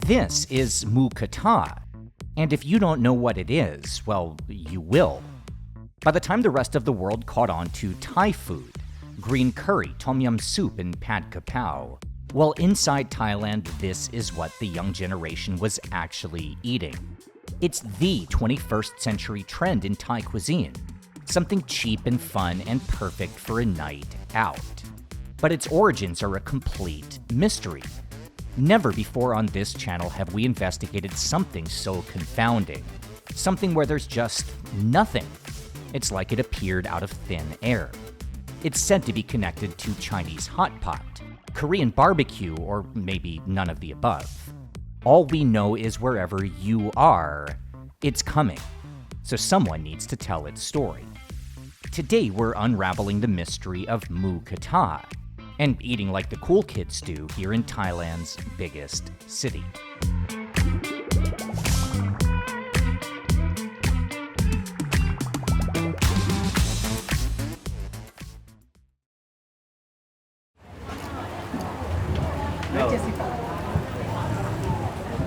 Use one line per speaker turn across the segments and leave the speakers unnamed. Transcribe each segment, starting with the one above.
This is Moo Kratha, and if you don't know what it is, well, you will. By the time the rest of the world caught on to Thai food, green curry, tom yum soup, and pad kapow, well, inside Thailand, this is what the young generation was actually eating. It's the 21st century trend in Thai cuisine, something cheap and fun and perfect for a night out. But its origins are a complete mystery. Never before on this channel have we investigated something so confounding, something where there's just nothing. It's like it appeared out of thin air. It's said to be connected to Chinese hot pot, Korean barbecue, or maybe none of the above. All we know is wherever you are, it's coming. So someone needs to tell its story. Today we're unraveling the mystery of Moo Kratha and eating like the cool kids do here in Thailand's biggest city.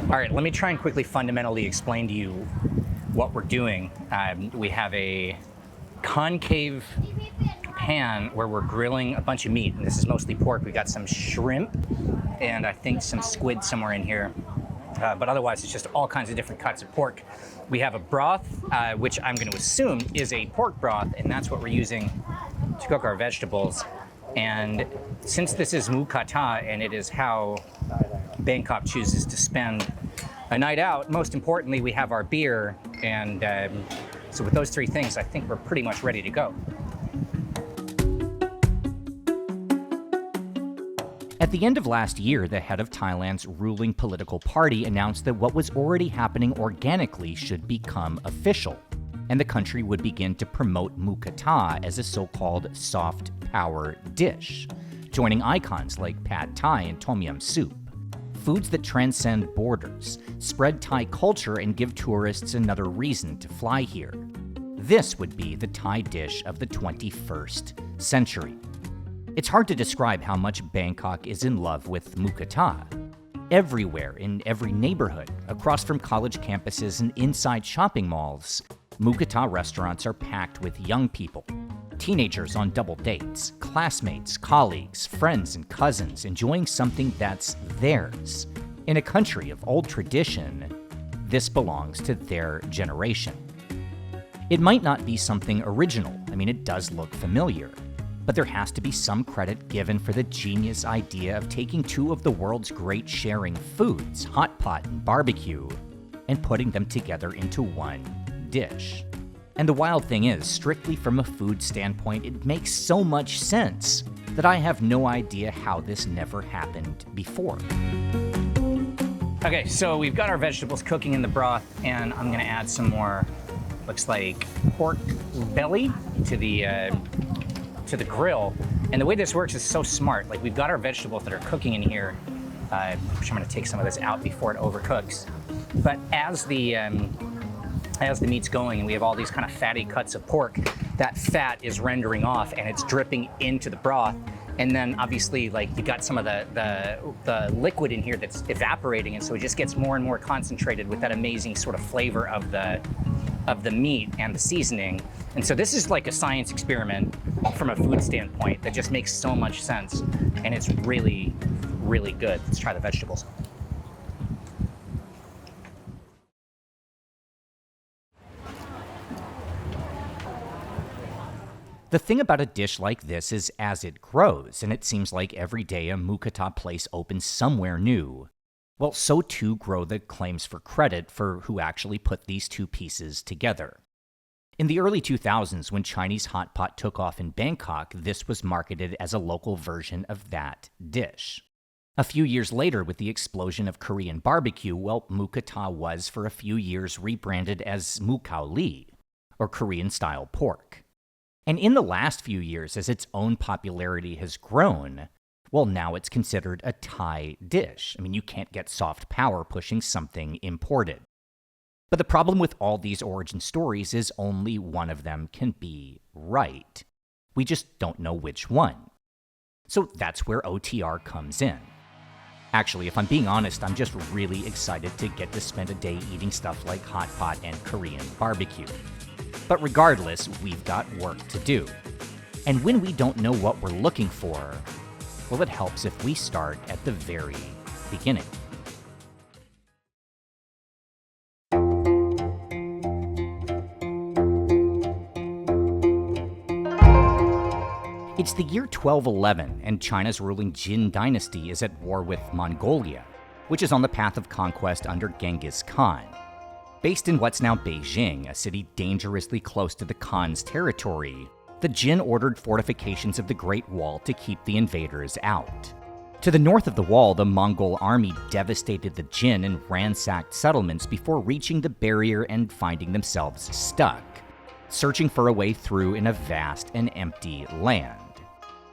All right, let me try and quickly fundamentally explain to you what we're doing. We have a concave pan where we're grilling a bunch of meat, and this is mostly pork. We got some shrimp and I think some squid somewhere in here, but otherwise it's just all kinds of different cuts of pork. We have a broth, which I'm going to assume is a pork broth, and that's what we're using to cook our vegetables. And since this is Moo Kratha and it is how Bangkok chooses to spend a night out, most importantly we have our beer, and so with those three things I think we're pretty much ready to go. At the end of last year, the head of Thailand's ruling political party announced that what was already happening organically should become official, and the country would begin to promote Moo Kratha as a so-called soft power dish, joining icons like pad thai and tom yum soup. Foods that transcend borders, spread Thai culture, and give tourists another reason to fly here. This would be the Thai dish of the 21st century. It's hard to describe how much Bangkok is in love with Moo Kratha. Everywhere, in every neighborhood, across from college campuses and inside shopping malls, Moo Kratha restaurants are packed with young people. Teenagers on double dates, classmates, colleagues, friends, and cousins enjoying something that's theirs. In a country of old tradition, this belongs to their generation. It might not be something original. I mean, it does look familiar. But there has to be some credit given for the genius idea of taking two of the world's great sharing foods, hot pot and barbecue, and putting them together into one dish. And the wild thing is, strictly from a food standpoint, it makes so much sense that I have no idea how this never happened before. Okay, so we've got our vegetables cooking in the broth, and I'm gonna add some more, looks like pork belly to the grill. And the way this works is so smart. Like, we've got our vegetables that are cooking in here, which I'm gonna take some of this out before it overcooks. But as the meat's going and we have all these kind of fatty cuts of pork, that fat is rendering off and it's dripping into the broth. And then obviously, like, you got some of the liquid in here that's evaporating, and so it just gets more and more concentrated with that amazing sort of flavor of the meat and the seasoning. And so this is like a science experiment from a food standpoint that just makes so much sense, and it's really, really good. Let's try the vegetables. The thing about a dish like this is as it grows, and it seems like every day a Moo Kratha place opens somewhere new, well, so too grow the claims for credit for who actually put these two pieces together. In the early 2000s, when Chinese hot pot took off in Bangkok, this was marketed as a local version of that dish. A few years later, with the explosion of Korean barbecue, well, Moo Kratha was for a few years rebranded as Moo Khao Li, or Korean-style pork. And in the last few years, as its own popularity has grown, well, now it's considered a Thai dish. I mean, you can't get soft power pushing something imported. But the problem with all these origin stories is only one of them can be right. We just don't know which one. So that's where OTR comes in. Actually, if I'm being honest, I'm just really excited to get to spend a day eating stuff like hot pot and Korean barbecue. But regardless, we've got work to do. And when we don't know what we're looking for, well, it helps if we start at the very beginning. It's the year 1211, and China's ruling Jin dynasty is at war with Mongolia, which is on the path of conquest under Genghis Khan. Based in what's now Beijing, a city dangerously close to the Khan's territory, the Jin ordered fortifications of the Great Wall to keep the invaders out. To the north of the wall, the Mongol army devastated the Jin and ransacked settlements before reaching the barrier and finding themselves stuck, searching for a way through in a vast and empty land.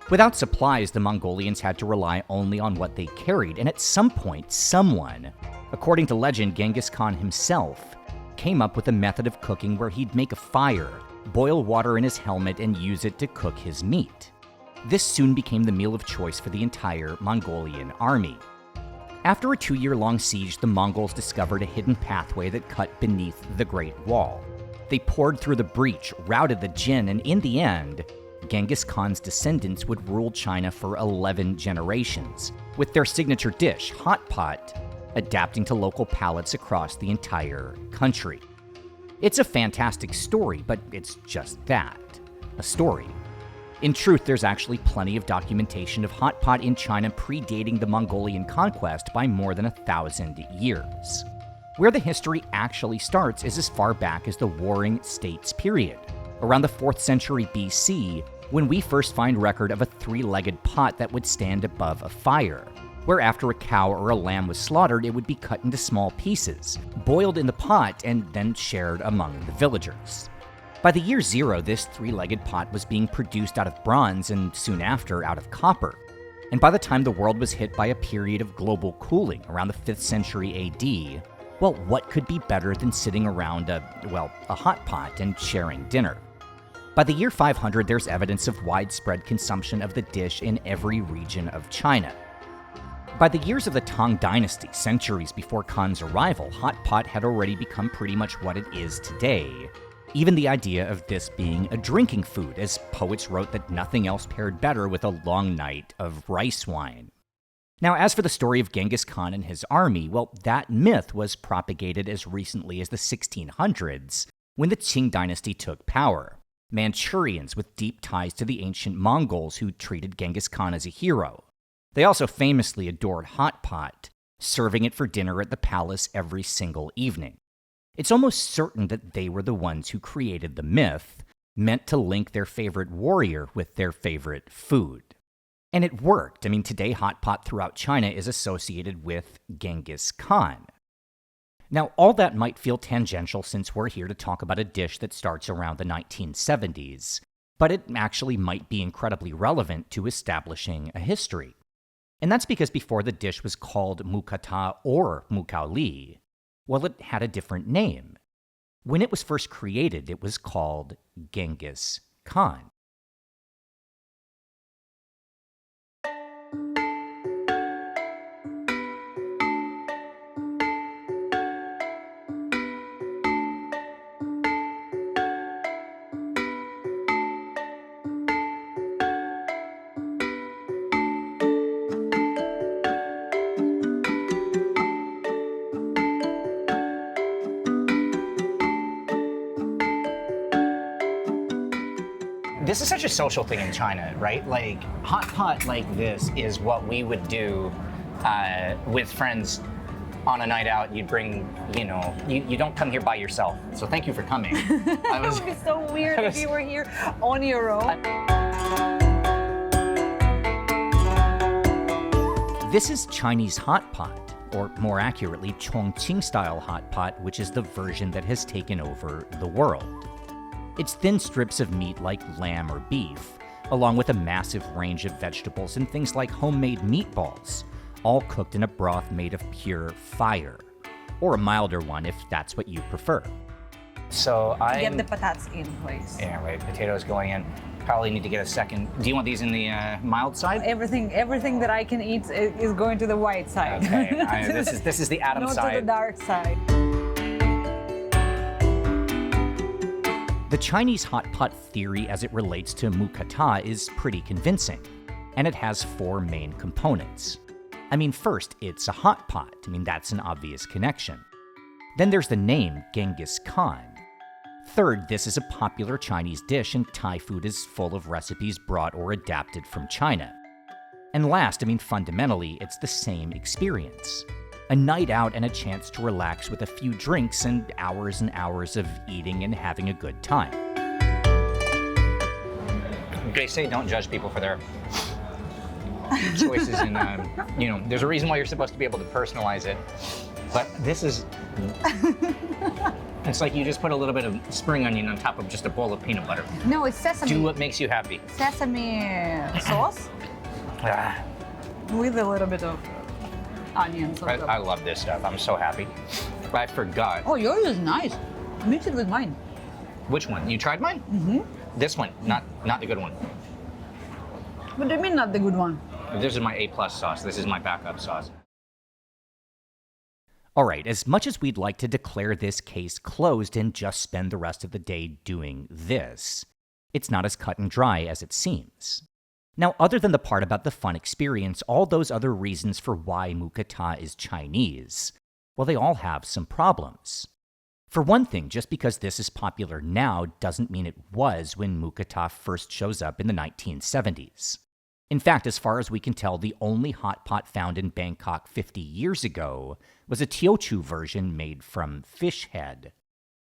Without supplies, the Mongolians had to rely only on what they carried, and at some point, someone, according to legend, Genghis Khan himself, came up with a method of cooking where he'd make a fire, boil water in his helmet, and use it to cook his meat. This soon became the meal of choice for the entire Mongolian army. After a 2-year-long siege, the Mongols discovered a hidden pathway that cut beneath the Great Wall. They poured through the breach, routed the Jin, and in the end, Genghis Khan's descendants would rule China for 11 generations, with their signature dish, hot pot, adapting to local palates across the entire country. It's a fantastic story, but it's just that, a story. In truth, there's actually plenty of documentation of hot pot in China predating the Mongolian conquest by more than 1,000 years. Where the history actually starts is as far back as the Warring States period, around the 4th century BC, when we first find record of a 3-legged pot that would stand above a fire, where after a cow or a lamb was slaughtered, it would be cut into small pieces, boiled in the pot, and then shared among the villagers. By the year 0, this 3-legged pot was being produced out of bronze and soon after out of copper. And by the time the world was hit by a period of global cooling around the 5th century AD, well, what could be better than sitting around a hot pot and sharing dinner? By the year 500, there's evidence of widespread consumption of the dish in every region of China. By the years of the Tang Dynasty, centuries before Khan's arrival, hot pot had already become pretty much what it is today. Even the idea of this being a drinking food, as poets wrote that nothing else paired better with a long night of rice wine. Now, as for the story of Genghis Khan and his army, well, that myth was propagated as recently as the 1600s, when the Qing dynasty took power. Manchurians with deep ties to the ancient Mongols who treated Genghis Khan as a hero. They also famously adored hot pot, serving it for dinner at the palace every single evening. It's almost certain that they were the ones who created the myth, meant to link their favorite warrior with their favorite food. And it worked. I mean, today hot pot throughout China is associated with Genghis Khan. Now, all that might feel tangential since we're here to talk about a dish that starts around the 1970s, but it actually might be incredibly relevant to establishing a history. And that's because before the dish was called Moo Kratha or Moo Khao Li, well, it had a different name. When it was first created, it was called Genghis Khan. This is such a social thing in China, right? Like, hot pot like this is what we would do with friends on a night out. You'd bring, you don't come here by yourself. So thank you for coming.
It would be so weird if you were here on your own.
This is Chinese hot pot, or more accurately, Chongqing-style hot pot, which is the version that has taken over the world. It's thin strips of meat like lamb or beef, along with a massive range of vegetables and things like homemade meatballs, all cooked in a broth made of pure fire, or a milder one if that's what you prefer. So I
Get the patatas in, please.
Yeah, wait, potatoes going in. Probably need to get a second. Do you want these in the mild side?
Everything that I can eat is going to the white side.
Okay, this is the Adam
Not
side.
to the dark side.
The Chinese hot pot theory as it relates to Moo Kratha is pretty convincing, and it has 4 main components. I mean, first, it's a hot pot. I mean, that's an obvious connection. Then there's the name Genghis Khan. Third, this is a popular Chinese dish, and Thai food is full of recipes brought or adapted from China. And last, I mean, fundamentally, it's the same experience. A night out and a chance to relax with a few drinks and hours of eating and having a good time. They say don't judge people for their choices, and there's a reason why you're supposed to be able to personalize it. But this is, it's like you just put a little bit of spring onion on top of just a bowl of peanut butter.
No, it's sesame.
Do what makes you happy.
Sesame sauce with a little bit of onions.
I love this stuff. I'm so happy. I forgot.
Oh, yours is nice. Mix it with mine.
Which one? You tried mine? Mm-hmm. This one, not the good one.
What do you mean not the good one?
This is my A+ sauce. This is my backup sauce. All right, as much as we'd like to declare this case closed and just spend the rest of the day doing this, it's not as cut and dry as it seems. Now, other than the part about the fun experience, all those other reasons for why Moo Kratha is Chinese, well, they all have some problems. For one thing, just because this is popular now doesn't mean it was when Moo Kratha first shows up in the 1970s. In fact, as far as we can tell, the only hot pot found in Bangkok 50 years ago was a Teochew version made from fish head.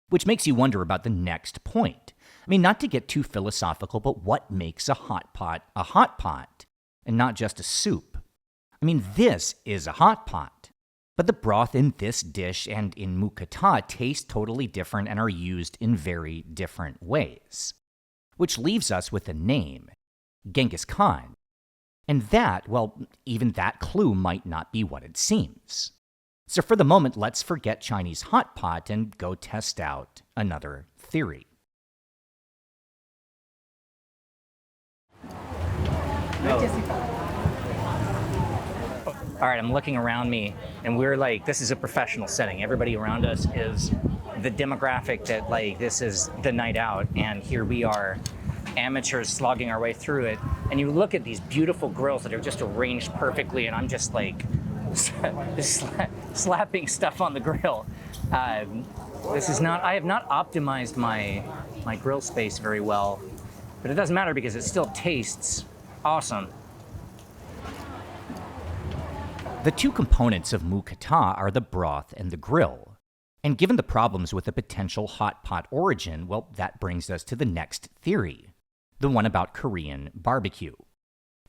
Which makes you wonder about the next point. I mean, not to get too philosophical, but what makes a hot pot, and not just a soup? I mean, this is a hot pot, but the broth in this dish and in Moo Kratha taste totally different and are used in very different ways. Which leaves us with a name, Genghis Khan. And that, well, even that clue might not be what it seems. So for the moment, let's forget Chinese hot pot and go test out another theory. All right, I'm looking around me, and we're like, this is a professional setting. Everybody around us is the demographic that, like, this is the night out, and here we are, amateurs slogging our way through it. And you look at these beautiful grills that are just arranged perfectly, and I'm just like, slapping stuff on the grill. I have not optimized my grill space very well, but it doesn't matter because it still tastes awesome. The two components of Moo Kratha are the broth and the grill. And given the problems with a potential hot pot origin, well, that brings us to the next theory, the one about Korean barbecue.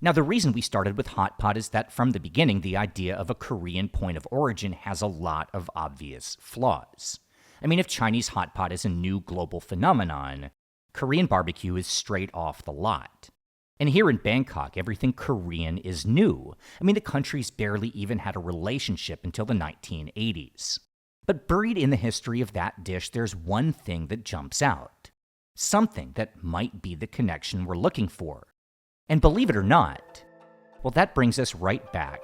Now, the reason we started with hot pot is that from the beginning, the idea of a Korean point of origin has a lot of obvious flaws. I mean, if Chinese hot pot is a new global phenomenon, Korean barbecue is straight off the lot. And here in Bangkok, everything Korean is new. I mean, the country's barely even had a relationship until the 1980s. But buried in the history of that dish, there's one thing that jumps out. Something that might be the connection we're looking for. And believe it or not, well, that brings us right back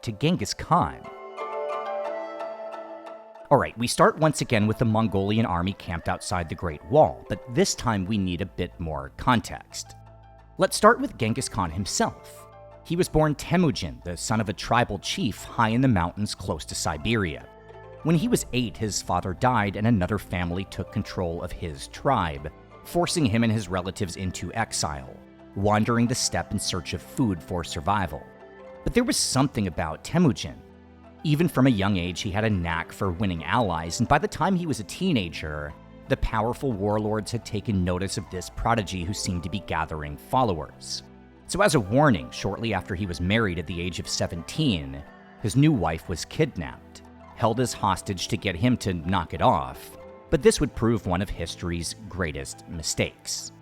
to Genghis Khan. All right, we start once again with the Mongolian army camped outside the Great Wall, but this time we need a bit more context. Let's start with Genghis Khan himself. He was born Temujin, the son of a tribal chief high in the mountains close to Siberia. When he was 8, his father died and another family took control of his tribe, forcing him and his relatives into exile, wandering the steppe in search of food for survival. But there was something about Temujin. Even from a young age, he had a knack for winning allies, and by the time he was a teenager, the powerful warlords had taken notice of this prodigy who seemed to be gathering followers. So as a warning, shortly after he was married at the age of 17, his new wife was kidnapped, held as hostage to get him to knock it off, but this would prove one of history's greatest mistakes.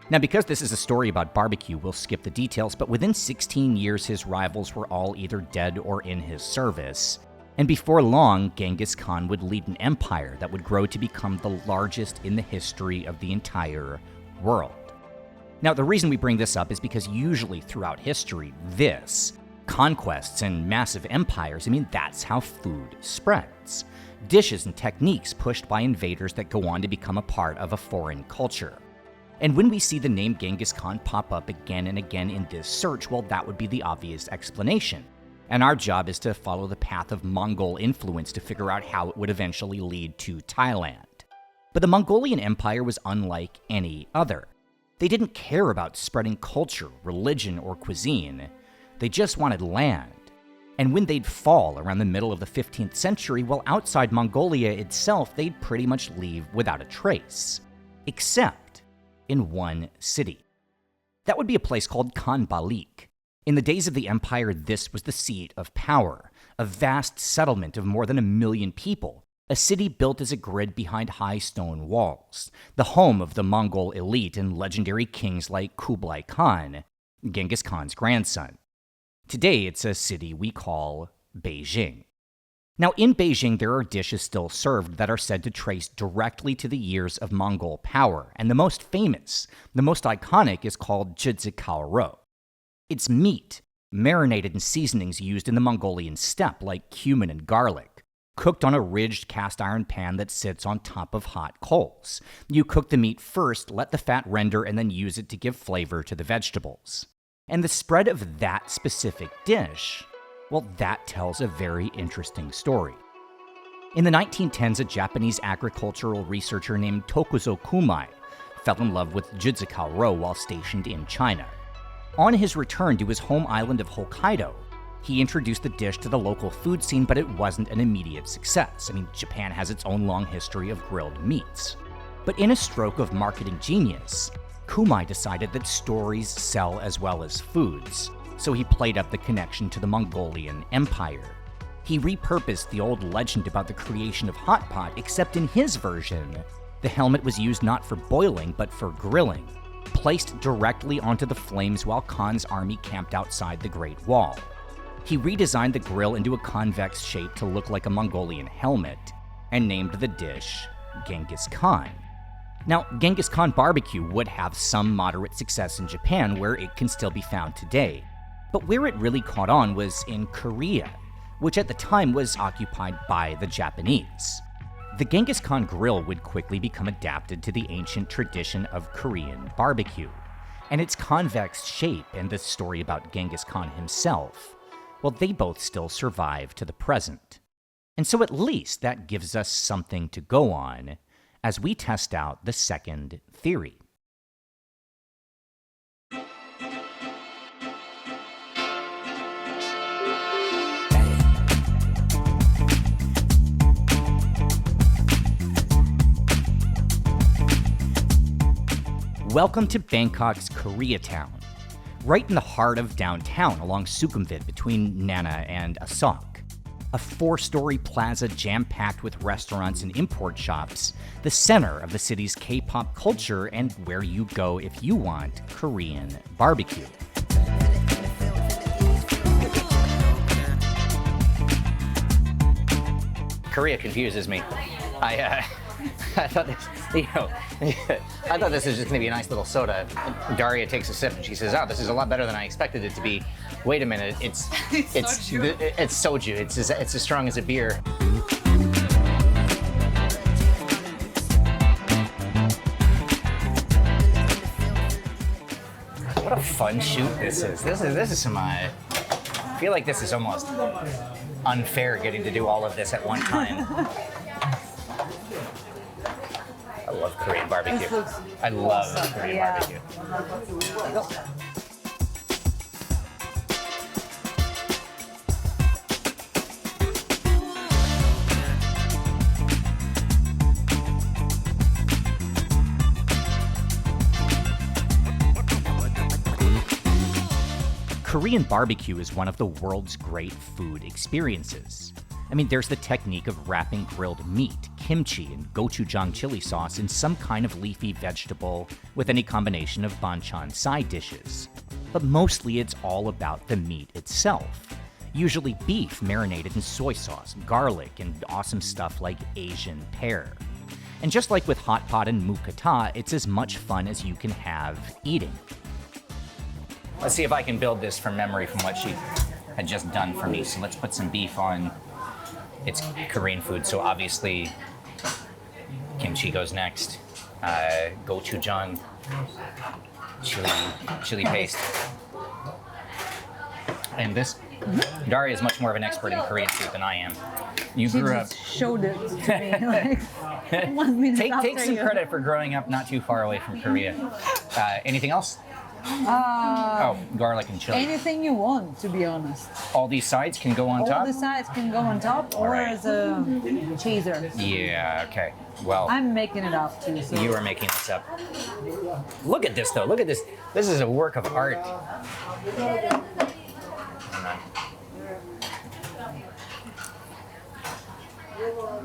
Now, because this is a story about barbecue, we'll skip the details, but within 16 years, his rivals were all either dead or in his service, And before long, Genghis Khan would lead an empire that would grow to become the largest in the history of the entire world. Now, the reason we bring this up is because usually throughout history, conquests and massive empires, that's how food spreads. Dishes and techniques pushed by invaders that go on to become a part of a foreign culture. And when we see the name Genghis Khan pop up again and again in this search, well, that would be the obvious explanation. And our job is to follow the path of Mongol influence to figure out how it would eventually lead to Thailand. But the Mongolian Empire was unlike any other. They didn't care about spreading culture, religion, or cuisine. They just wanted land. And when they'd fall around the middle of the 15th century, well, outside Mongolia itself, they'd pretty much leave without a trace. Except in one city. That would be a place called Khanbalik. In the days of the empire, this was the seat of power, a vast settlement of more than 1 million people, a city built as a grid behind high stone walls, the home of the Mongol elite and legendary kings like Kublai Khan, Genghis Khan's grandson. Today, it's a city we call Beijing. Now, in Beijing, there are dishes still served that are said to trace directly to the years of Mongol power, and the most famous, the most iconic, is called Zhi Zi Khao Rou. It's meat, marinated in seasonings used in the Mongolian steppe like cumin and garlic, cooked on a ridged cast iron pan that sits on top of hot coals. You cook the meat first, let the fat render, and then use it to give flavor to the vegetables. And the spread of that specific dish, well, that tells a very interesting story. In the 1910s, a Japanese agricultural researcher named Tokuzo Kumai fell in love with Zhi Zi Khao Rou while stationed in China. On his return to his home island of Hokkaido, he introduced the dish to the local food scene, but it wasn't an immediate success. Japan has its own long history of grilled meats. But in a stroke of marketing genius, Kumai decided that stories sell as well as foods, so he played up the connection to the Mongolian Empire. He repurposed the old legend about the creation of hot pot, except in his version, the helmet was used not for boiling, but for grilling, placed directly onto the flames while Khan's army camped outside the Great Wall. He redesigned the grill into a convex shape to look like a Mongolian helmet, and named the dish Genghis Khan. Now, Genghis Khan barbecue would have some moderate success in Japan, where it can still be found today. But where it really caught on was in Korea, which at the time was occupied by the Japanese. The Genghis Khan grill would quickly become adapted to the ancient tradition of Korean barbecue. And its convex shape and the story about Genghis Khan himself, well, they both still survive to the present. And so at least that gives us something to go on as we test out the second theory. Welcome to Bangkok's Koreatown, right in the heart of downtown along Sukhumvit between Nana and Asok. A 4-story plaza jam-packed with restaurants and import shops, the center of the city's K-pop culture and where you go if you want Korean barbecue. Korea confuses me. I thought this, I thought this was just gonna be a nice little soda. Daria takes a sip and she says, "Oh, this is a lot better than I expected it to be." Wait a minute, it's soju. It's as strong as a beer. What a fun shoot this is. This is some. I feel like this is almost unfair getting to do all of this at one time. I love Korean barbecue. I love Korean barbecue. Korean barbecue is one of the world's great food experiences. There's the technique of wrapping grilled meat, kimchi, and gochujang chili sauce in some kind of leafy vegetable with any combination of banchan side dishes. But mostly it's all about the meat itself. Usually beef marinated in soy sauce, garlic, and awesome stuff like Asian pear. And just like with hot pot and moo kratha, it's as much fun as you can have eating. Let's see if I can build this from memory from what she had just done for me. So let's put some beef on. It's Korean food, so obviously kimchi goes next. Gochujang, chili paste. And this, Daria is much more of an expert in Korean food than I am. You
She
grew up.
just showed it to me like 1 minute
Take
after
some
you.
credit for growing up not too far away from Korea. Anything else? Oh, garlic and chili.
Anything you want, to be honest.
All these sides can go on
All
top?
the sides can go on top or
right.
as a chaser.
Yeah, okay. Well,
I'm making it up too. So.
you are making this up. Look at this, though. Look at this. This is a work of art. Hang on.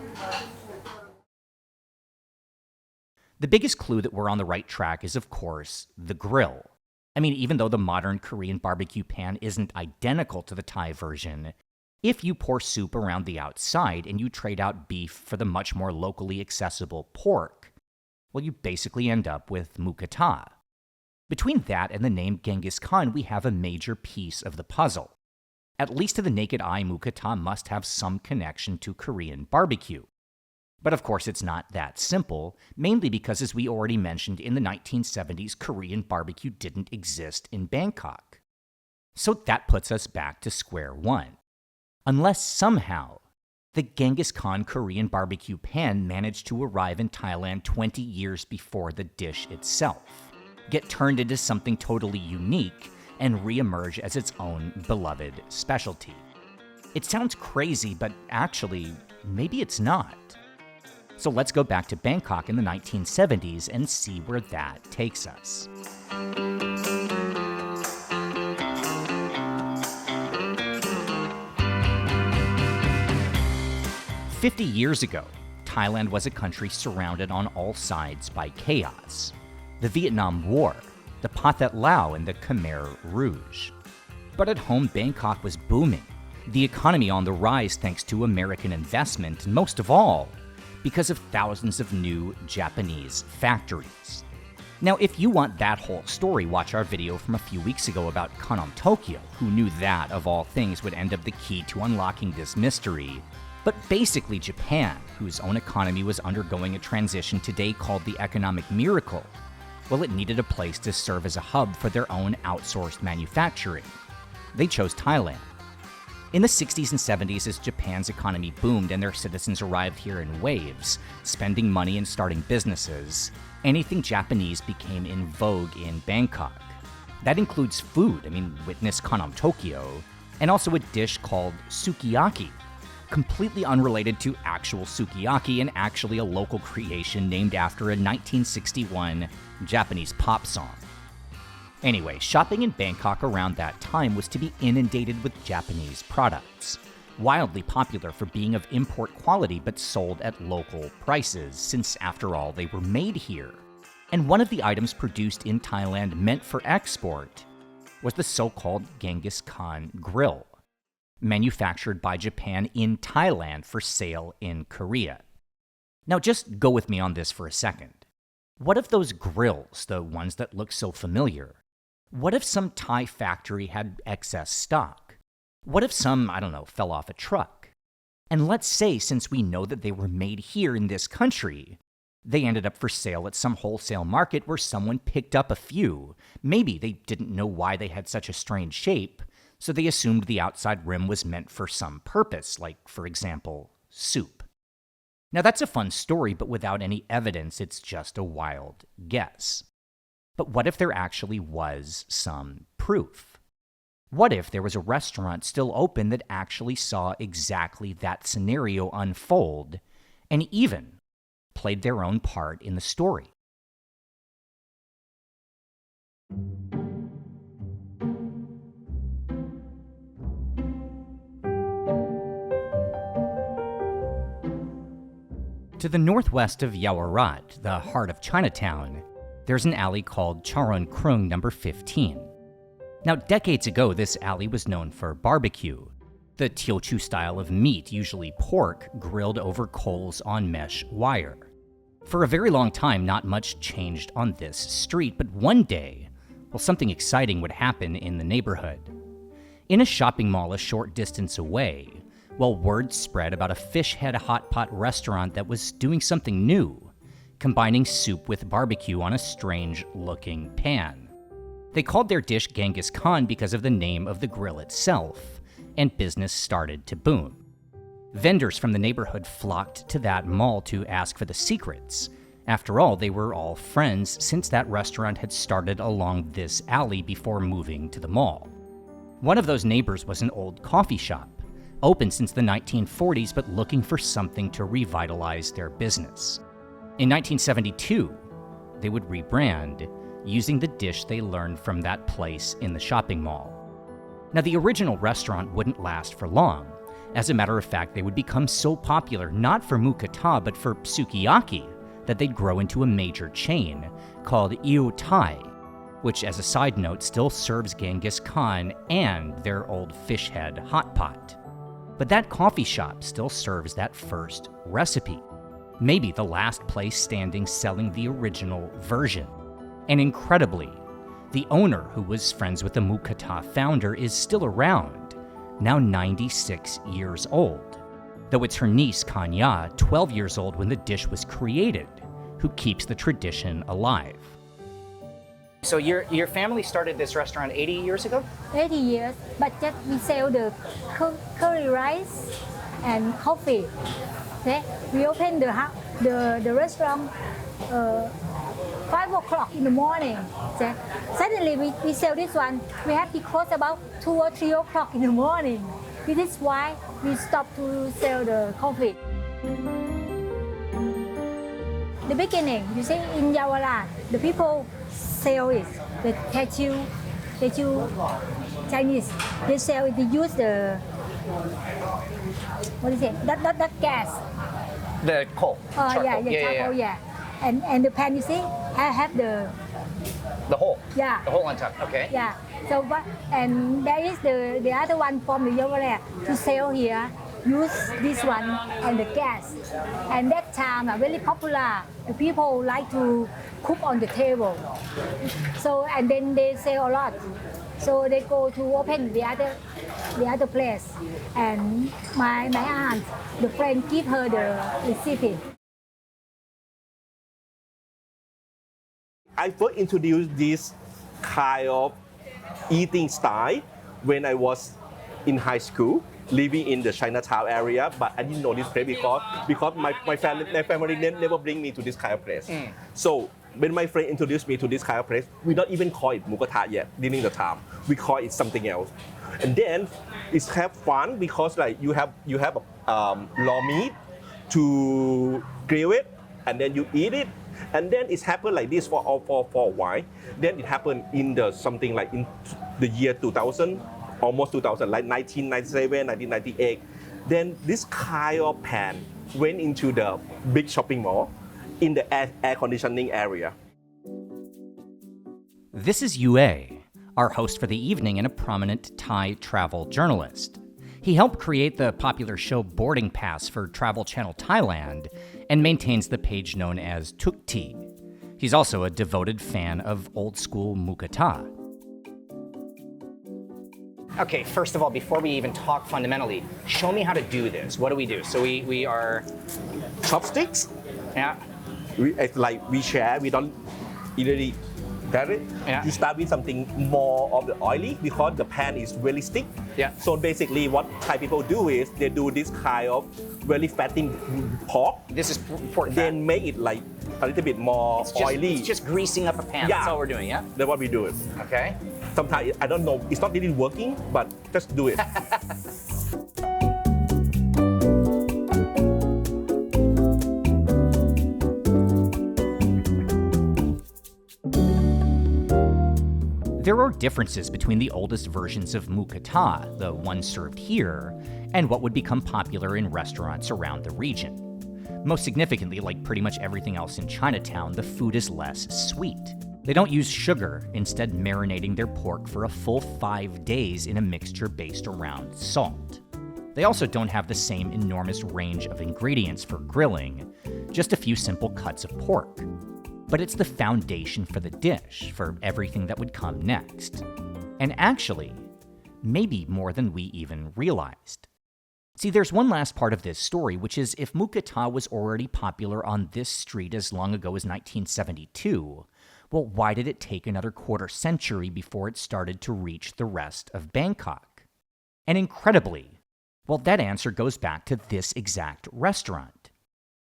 The biggest clue that we're on the right track is, of course, the grill. I mean, even though the modern Korean barbecue pan isn't identical to the Thai version, if you pour soup around the outside and you trade out beef for the much more locally accessible pork, well, you basically end up with moo kratha. Between that and the name Genghis Khan, we have a major piece of the puzzle. At least to the naked eye, moo kratha must have some connection to Korean barbecue. But of course, it's not that simple, mainly because, as we already mentioned, in the 1970s, Korean barbecue didn't exist in Bangkok. So that puts us back to square one. Unless somehow the Genghis Khan Korean barbecue pan managed to arrive in Thailand 20 years before the dish itself, get turned into something totally unique, and reemerge as its own beloved specialty. It sounds crazy, but actually, maybe it's not. So let's go back to Bangkok in the 1970s and see where that takes us. "50 years ago, Thailand was a country surrounded on all sides by chaos. The Vietnam War, the Pathet Lao, and the Khmer Rouge. But at home, Bangkok was booming, the economy on the rise thanks to American investment, and most of all, because of thousands of new Japanese factories. Now, if you want that whole story, watch our video from a few weeks ago about Kanam Tokyo, who knew that, of all things, would end up the key to unlocking this mystery. But basically Japan, whose own economy was undergoing a transition today called the economic miracle, well, it needed a place to serve as a hub for their own outsourced manufacturing. They chose Thailand. In the 60s and 70s, as Japan's economy boomed and their citizens arrived here in waves, spending money and starting businesses, anything Japanese became in vogue in Bangkok. That includes food, witness Kanam Tokyo, and also a dish called sukiyaki, completely unrelated to actual sukiyaki and actually a local creation named after a 1961 Japanese pop song. Anyway, shopping in Bangkok around that time was to be inundated with Japanese products, wildly popular for being of import quality but sold at local prices, since after all, they were made here. And one of the items produced in Thailand meant for export was the so-called Genghis Khan grill, manufactured by Japan in Thailand for sale in Korea. Now just go with me on this for a second. What if those grills, the ones that look so familiar, what if some Thai factory had excess stock? What if some, fell off a truck? And let's say, since we know that they were made here in this country, they ended up for sale at some wholesale market where someone picked up a few. Maybe they didn't know why they had such a strange shape, so they assumed the outside rim was meant for some purpose, like, for example, soup. Now that's a fun story, but without any evidence, it's just a wild guess. But what if there actually was some proof? What if there was a restaurant still open that actually saw exactly that scenario unfold and even played their own part in the story? To the northwest of Yaowarat, the heart of Chinatown, there's an alley called Charon Krung number 15. Now, decades ago, this alley was known for barbecue, the Teochew style of meat, usually pork, grilled over coals on mesh wire. For a very long time, not much changed on this street, but one day, well, something exciting would happen in the neighborhood. In a shopping mall a short distance away, well, word spread about a fish head hot pot restaurant that was doing something new, combining soup with barbecue on a strange-looking pan. They called their dish Genghis Khan because of the name of the grill itself, and business started to boom. Vendors from the neighborhood flocked to that mall to ask for the secrets. After all, they were all friends since that restaurant had started along this alley before moving to the mall. One of those neighbors was an old coffee shop, open since the 1940s but looking for something to revitalize their business. In 1972, they would rebrand, using the dish they learned from that place in the shopping mall. Now, the original restaurant wouldn't last for long. As a matter of fact, they would become so popular not for Moo Kratha but for sukiyaki that they'd grow into a major chain called Yu Thai, which, as a side note, still serves Genghis Khan and their old fish head hot pot. But that coffee shop still serves that first recipe, maybe the last place standing selling the original version. And incredibly, the owner, who was friends with the Moo Kratha founder, is still around, now 96 years old. Though it's her niece, Kanya, 12 years old when the dish was created, who keeps the tradition alive. So your family started this restaurant 80 years ago?
80 years, but just we sell the curry rice and coffee. Okay? We open the restaurant 5 o'clock in the morning. Okay? Suddenly we sell this one. We have to close about 2 or 3 o'clock in the morning. This is why we stopped to sell the coffee. The beginning, you see, in Yawalan, the people sell it. The Teochew Chinese, they sell it. They use the what is it? Not gas.
The coal.
Charcoal, yeah. And the pan, you see, have the
hole.
Yeah.
The hole on top. Okay.
Yeah. So and there is the other one from the Yawalan to sell here. Use this one and the gas. And that time are very popular. The people like to cook on the table. So and then they sell a lot. So they go to open the other place. And my aunt, the friend, give her the recipe.
I first introduced this kind of eating style when I was in high school, living in the Chinatown area, but I didn't know this place because my family never bring me to this kind of place. So when my friend introduced me to this kind of place, we don't even call it Moo Kratha yet during the time. We call it something else. And then it's have fun because like you have raw meat to grill it, and then you eat it. And then it's happened like this for a while. Then it happened in something like in the year 2000, almost 2000, like 1997, 1998. Then this kind of pan went into the big shopping mall in the air conditioning area.
This is Yue, our host for the evening and a prominent Thai travel journalist. He helped create the popular show Boarding Pass for Travel Channel Thailand and maintains the page known as Tuk Ti. He's also a devoted fan of old-school Moo Kratha. Okay, first of all, before we even talk fundamentally, show me how to do this. What do we do? So we are...
Chopsticks?
Yeah.
We share, we don't immediately it.
Yeah.
You start with something more of the oily because the pan is really thick.
Yeah.
So basically what Thai people do is they do this kind of really fatty pork.
This is pork fat.
Then make it like a little bit more oily.
It's just greasing up a pan.
Yeah.
That's all we're doing, yeah?
That's what we do it.
Okay.
Sometimes, I don't know, it's not really working, but just do it.
There are differences between the oldest versions of Moo Kratha, the one served here, and what would become popular in restaurants around the region. Most significantly, like pretty much everything else in Chinatown, the food is less sweet. They don't use sugar, instead marinating their pork for a full 5 days in a mixture based around salt. They also don't have the same enormous range of ingredients for grilling, just a few simple cuts of pork. But it's the foundation for the dish, for everything that would come next. And actually, maybe more than we even realized. See, there's one last part of this story, which is if Moo Kratha was already popular on this street as long ago as 1972, well, why did it take another quarter century before it started to reach the rest of Bangkok? And incredibly, well, that answer goes back to this exact restaurant.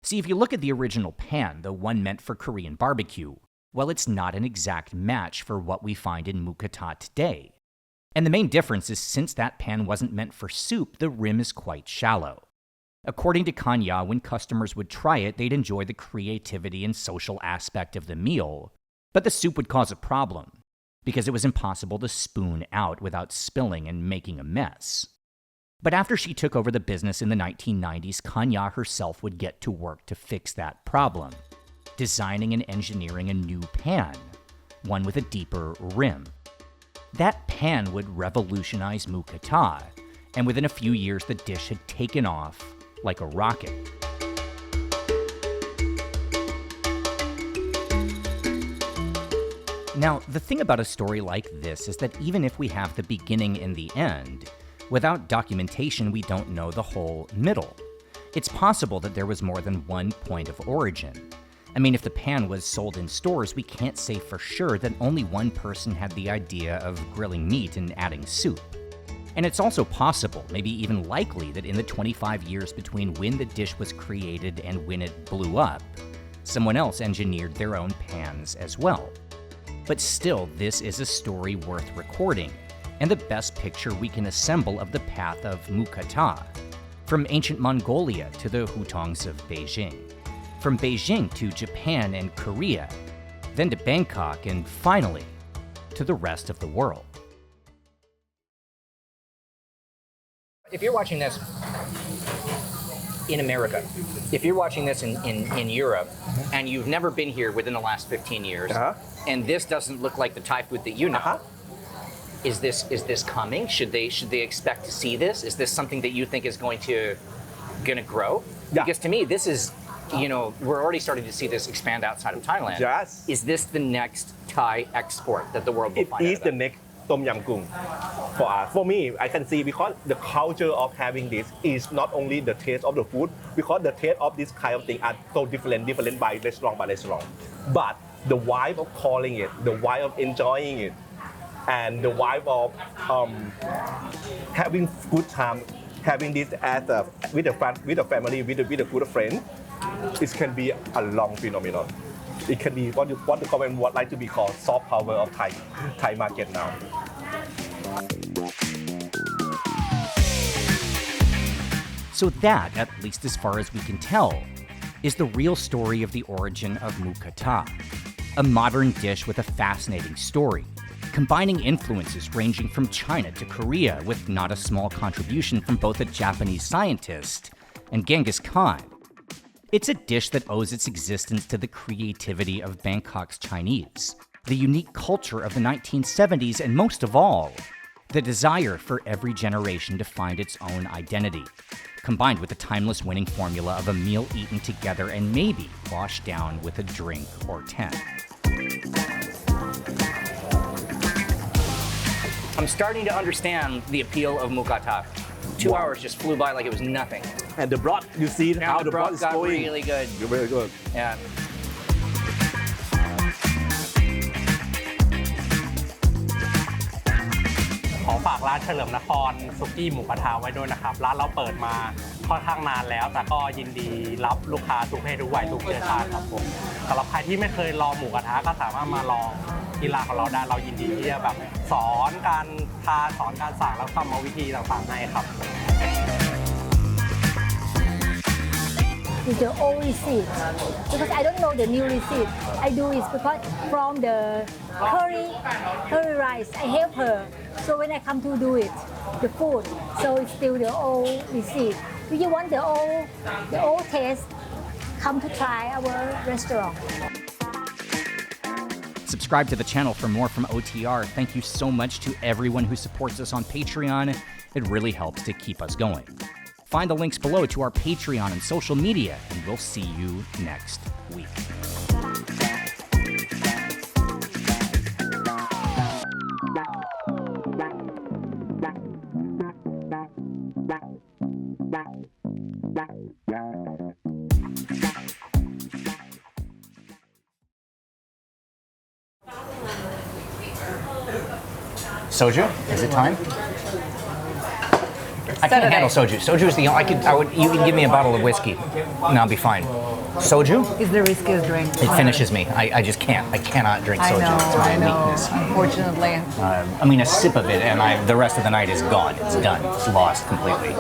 See, if you look at the original pan, the one meant for Korean barbecue, well, it's not an exact match for what we find in Moo Kratha today. And the main difference is since that pan wasn't meant for soup, the rim is quite shallow. According to Kanya, when customers would try it, they'd enjoy the creativity and social aspect of the meal, but the soup would cause a problem, because it was impossible to spoon out without spilling and making a mess. But after she took over the business in the 1990s, Kanya herself would get to work to fix that problem, designing and engineering a new pan, one with a deeper rim. That pan would revolutionize Moo Kratha, and within a few years the dish had taken off like a rocket. Now, the thing about a story like this is that even if we have the beginning and the end, without documentation we don't know the whole middle. It's possible that there was more than one point of origin. I mean, if the pan was sold in stores, we can't say for sure that only one person had the idea of grilling meat and adding soup. And it's also possible, maybe even likely, that in the 25 years between when the dish was created and when it blew up, someone else engineered their own pans as well. But still, this is a story worth recording, and the best picture we can assemble of the path of Moo Kratha, from ancient Mongolia to the hutongs of Beijing, from Beijing to Japan and Korea, then to Bangkok, and finally, to the rest of the world. If you're watching this in America, if you're watching this in Europe, and you've never been here within the last 15 years, and this doesn't look like the Thai food that you know, is this coming? Should they expect to see this? Is this something that you think is going to grow? Yeah. Because to me, this is, we're already starting to see this expand outside of Thailand.
Yes.
Is this the next Thai export that the world will find?
It is the next Tom Yam Goong for us. For me, I can see because the culture of having this is not only the taste of the food, because the taste of this kind of thing are so different by restaurant. But the vibe of calling it, the vibe of enjoying it, and the vibe of having good time, having this as with a family, with a good friend, it can be a long phenomenon. It can be what the comment would like to be called soft power of Thai market now.
So that, at least as far as we can tell, is the real story of the origin of Moo Kratha, a modern dish with a fascinating story, combining influences ranging from China to Korea with not a small contribution from both a Japanese scientist and Genghis Khan. It's a dish that owes its existence to the creativity of Bangkok's Chinese, the unique culture of the 1970s, and most of all, the desire for every generation to find its own identity, combined with the timeless winning formula of a meal eaten together and maybe washed down with a drink or 10. I'm starting to understand the appeal of Moo Kratha. 2 hours just flew by like it was nothing.
And the broth, you see
now
how the broth is
got
going.
Really good.
Very good.
Yeah.
ขอฝากร้านเฉลิมนครสุกี้หมูกระทะไว้ด้วยนะครับร้านเราเปิดมาค่อนข้างนานแล้วแต่ก็ยินดีรับลูกค้าทุกเพศทุกวัยทุกเชื้อชาติครับผมสำหรับใครที่ไม่เคยลองหมูกระทะก็สามารถมาลองที่ร้านของเราได้เรายินดีที่จะแบบสอนการทานสอนการสั่งแล้วกรรมวิธีต่างๆให้ครับ
It's the old receipt because I don't know the new receipt. I do it because from the curry rice I help her. So when I come to do it, the food, so it's still the old receipt. If you want the old taste, come to try our restaurant.
Subscribe to the channel for more from OTR. Thank you so much to everyone who supports us on Patreon. It really helps to keep us going. Find the links below to our Patreon and social media, and we'll see you next week. Soju? Is it time? I can't handle soju. Soju is the only. You can give me a bottle of whiskey, and I'll be fine. Soju?
It's the riskiest drink.
It finishes me. I just can't. I cannot drink soju. It's my weakness.
Unfortunately.
I mean, a sip of it, and the rest of the night is gone. It's done. It's lost completely.